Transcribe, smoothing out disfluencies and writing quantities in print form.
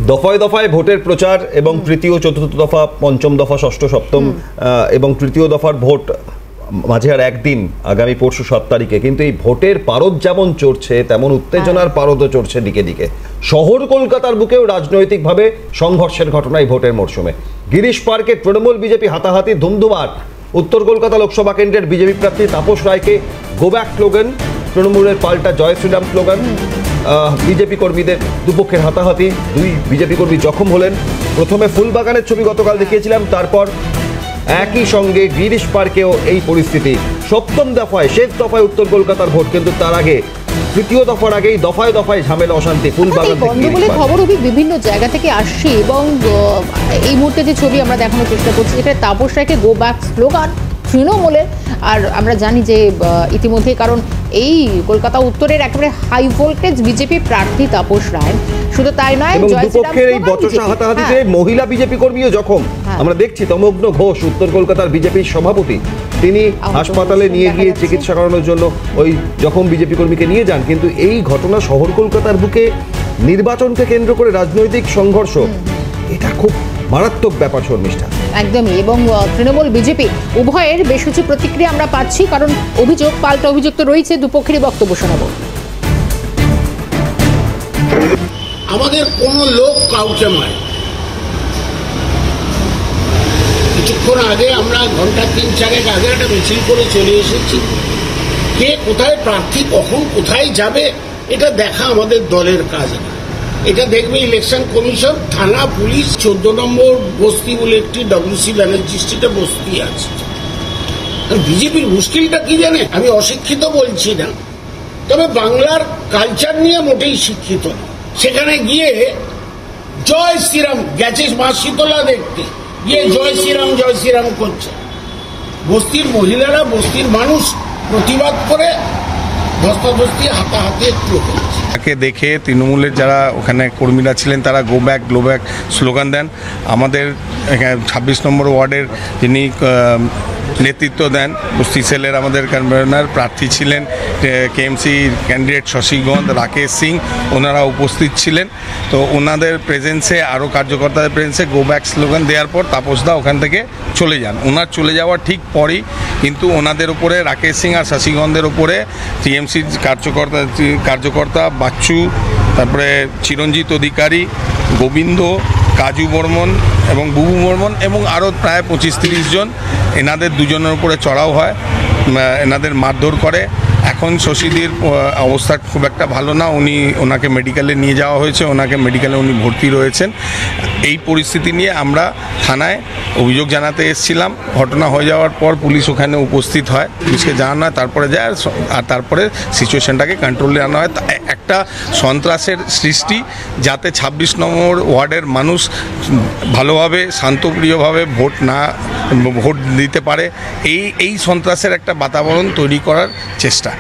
দফায় দফায় ভোটের প্রচার এবং তৃতীয় চতুর্থ দফা পঞ্চম দফা ষষ্ঠ সপ্তম এবং তৃতীয় দফার ভোট মাঝে আর একদিন আগামী পরশু 7 তারিখে। কিন্তু এই ভোটের পারদ যেমন চড়ছে তেমন উত্তেজনার পারদও চড়ছে দিকে দিকে। শহর কলকাতার বুকেও রাজনৈতিকভাবে সংঘর্ষের ঘটনা এই ভোটের মরশুমে। গিরিশ পার্কে তৃণমূল বিজেপি হাতাহাতি ধুমধুমার। উত্তর কলকাতা লোকসভা কেন্দ্রের বিজেপি প্রার্থী তাপস রায়কে গো ব্যাক স্লোগান, তৃণমূলের পাল্টা জয় শ্রীরাম স্লোগান। বিজেপি কর্মীদের দুপক্ষের হাতাহাতি, 2 বিজেপি কর্মী জখম হলেন। প্রথমে ফুলবাগানের ছবি গতকাল দেখিয়েছিলাম, তারপর একই সঙ্গে গিরিশ পার্কেও এই পরিস্থিতি। সপ্তম দফায় শেষ দফায় উত্তর কলকাতার ভোট, কিন্তু তার আগে তৃতীয় দফার আগেই দফায় দফায় ঝামেলা অশান্তি ফুলবাগান থেকে। খবর বিভিন্ন জায়গা থেকে আসছে এবং এই মুহূর্তে যে ছবি আমরা দেখানোর চেষ্টা করছি, এটা তাপস রায়কে গো ব্যাক স্লোগান তৃণমূলের। আর আমরা জানি যে ইতিমধ্যে, কারণ এই কলকাতা উত্তরের একেবারে হাই ভোল্টেজ বিজেপি প্রার্থী তাপস রায়, শুধু তাই নয়, দুপক্ষের এই বচসা হাতাহাতিতে মহিলা বিজেপি কর্মীও জখম। আমরা দেখছি তমগ্ন ঘোষ, উত্তর কলকাতার বিজেপির সভাপতি, তিনি হাসপাতালে নিয়ে গিয়ে চিকিৎসা করানোর জন্য ওই জখম বিজেপি কর্মীকে নিয়ে যান। কিন্তু এই ঘটনা শহর কলকাতার বুকে নির্বাচনকে কেন্দ্র করে রাজনৈতিক সংঘর্ষ, এটা খুব মারাত্মক ব্যাপার শর্মিষ্ঠা। একদমই। এবং তৃণমূল বিজেপি উভয়ের বেশ কিছু প্রতিক্রিয়া আমরা পাচ্ছি, কারণ অভিযোগ পাল্টা অভিযোগ তো রয়েছে। দুপক্ষেরই বক্তব্য শোনাবো। আমাদের কোন লোক কাউকে মারে। কিছুক্ষণ আগে আমরা ঘন্টা 3-4 আগে একটা মিছিল করে চলে এসেছি। কে কোথায় প্রার্থী কখন কোথায় যাবে এটা দেখা আমাদের দলের কাজ না, এটা দেখবে ইলেকশন কমিশন, থানা, পুলিশ। 14 নম্বর বস্তি বলে একটি WC ব্যানার্জি স্ট্রিটে বস্তি আছে। বিজেপির মুশকিলটা কি জানে, আমি অশিক্ষিত বলছি না, তবে বাংলার কালচার নিয়ে মোটেই শিক্ষিত না। সেখানে গিয়ে জয় শ্রীরাম গেছে, মা শীতলা দেখতে গিয়ে জয় শ্রীরাম করছে। বস্তির মহিলারা, বস্তির মানুষ প্রতিবাদ করে ধস্তাধস্তি হাতাহাতি একটু হচ্ছে। তাকে দেখে তৃণমূলের যারা ওখানে কর্মীরা ছিলেন তারা গো ব্যাক স্লোগান দেন। আমাদের 26 নম্বর ওয়ার্ডের যিনি নেতৃত্ব দেন, বস্তি সেলের আমাদের কনভেনার প্রার্থী ছিলেন কেএমসি ক্যান্ডিডেট শশীগঞ্জ, রাকেশ সিং, ওনারা উপস্থিত ছিলেন। তো ওনাদের প্রেজেন্সে, আরও কার্যকর্তাদের প্রেজেন্সে গো ব্যাক স্লোগান দেওয়ার পর তাপসদা ওখান থেকে চলে যান। ওনার চলে যাওয়ার ঠিক পরই কিন্তু ওনাদের উপরে, রাকেশ সিং আর শশীগঞ্জের উপরে টিএমসির কার্যকর্তা বাচ্চু, তারপরে চিরঞ্জিত অধিকারী, গোবিন্দ, কাজু বর্মন এবং বুবু বর্মন এবং আরও প্রায় 25-30 জন এনাদের দুজনের উপরে চড়াও হয়, এনাদের মারধর করে। এখন শশীদির অবস্থা খুব একটা ভালো না, ওনাকে মেডিকেলে নিয়ে যাওয়া হয়েছে, মেডিকেলে উনি ভর্তি রয়েছেন। এই পরিস্থিতি নিয়ে আমরা থানায় অভিযোগ জানাতে এসেছিলাম। ঘটনা হয়ে যাওয়ার পর পুলিশ ওখানে উপস্থিত হয়, পুলিশকে জানানো হয়, তারপরে যায় আর তারপরে সিচুয়েশনটাকে কন্ট্রোলে আনা হয়। একটা সন্ত্রাসের সৃষ্টি, যাতে 26 নম্বর ওয়ার্ডের মানুষ ভালোভাবে শান্তপ্রিয়ভাবে ভোট দিতে পারে, এই সন্ত্রাসের একটা বাতাবরণ তৈরি করার চেষ্টা।